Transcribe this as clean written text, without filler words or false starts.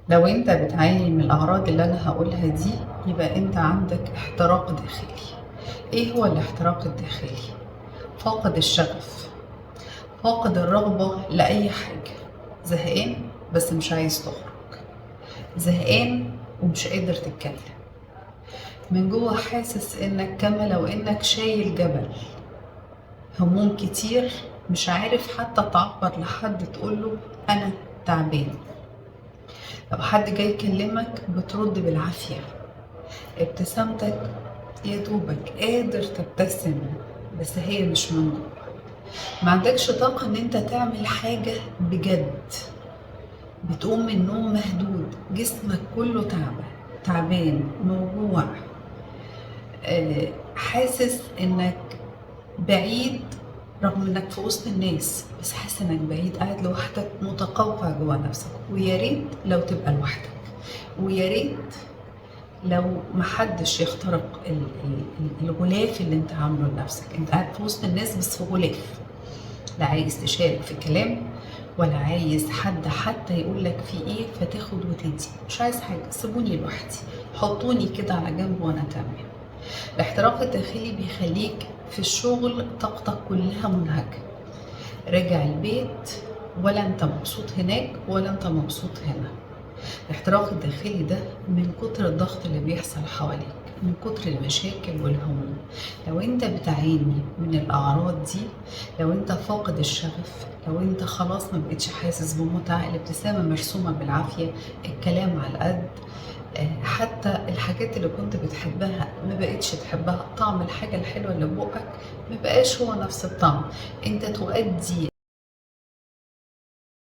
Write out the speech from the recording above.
لو انت بتعاني من الاعراض اللي انا هقولها دي، يبقى انت عندك احتراق داخلي. ايه هو الاحتراق الداخلي؟ فاقد الشغف، فاقد الرغبة لأي حاجة، زهقان بس مش عايز تخرج، زهقان ومش قادر تتكلم، من جوه حاسس انك كما لو انك شايل جبل، هموم كتير، مش عارف حتى تعبر لحد تقوله انا تعبان. لو حد جاي يكلمك بترد بالعافية، ابتسامتك يا دوبك قادر تبتسم بس هي مش من جوه. ما عندكش طاقة ان انت تعمل حاجة بجد، بتقوم من النوم مهدود، جسمك كله تعبان موجوع، حاسس انك بعيد رغم انك في وسط الناس، بس حاسس انك بعيد قاعد لوحدك متقوقع جوا نفسك. ويا ريت لو تبقى لوحدك، ويا ريت لو محدش يخترق الغلاف اللي انت عامله لنفسك. انت قاعد في وسط الناس بس في غلاف، لا عايز تشارك في كلام ولا عايز حد حتى يقول لك في ايه فتاخد وتدي، مش عايز حاجه، سيبوني لوحدي، حطوني كده على جنب وانا تمام. الاحتراق الداخلي بيخليك في الشغل طاقتك كلها منهكه، راجع البيت ولا انت مبسوط هناك ولا انت مبسوط هنا. الاحتراق الداخلي ده من كتر الضغط اللي بيحصل حواليك، من كتر المشاكل والهموم. لو انت بتعاني من الاعراض دي، لو انت فاقد الشغف، لو انت خلاص ما بقتش حاسس بمتعة، الابتسامة مرسومة بالعافية، الكلام على القد، حتى الحاجات اللي كنت بتحبها ما بقتش تحبها، طعم الحاجة الحلوة اللي بقك ما بقاش هو نفس الطعم. انت تؤدي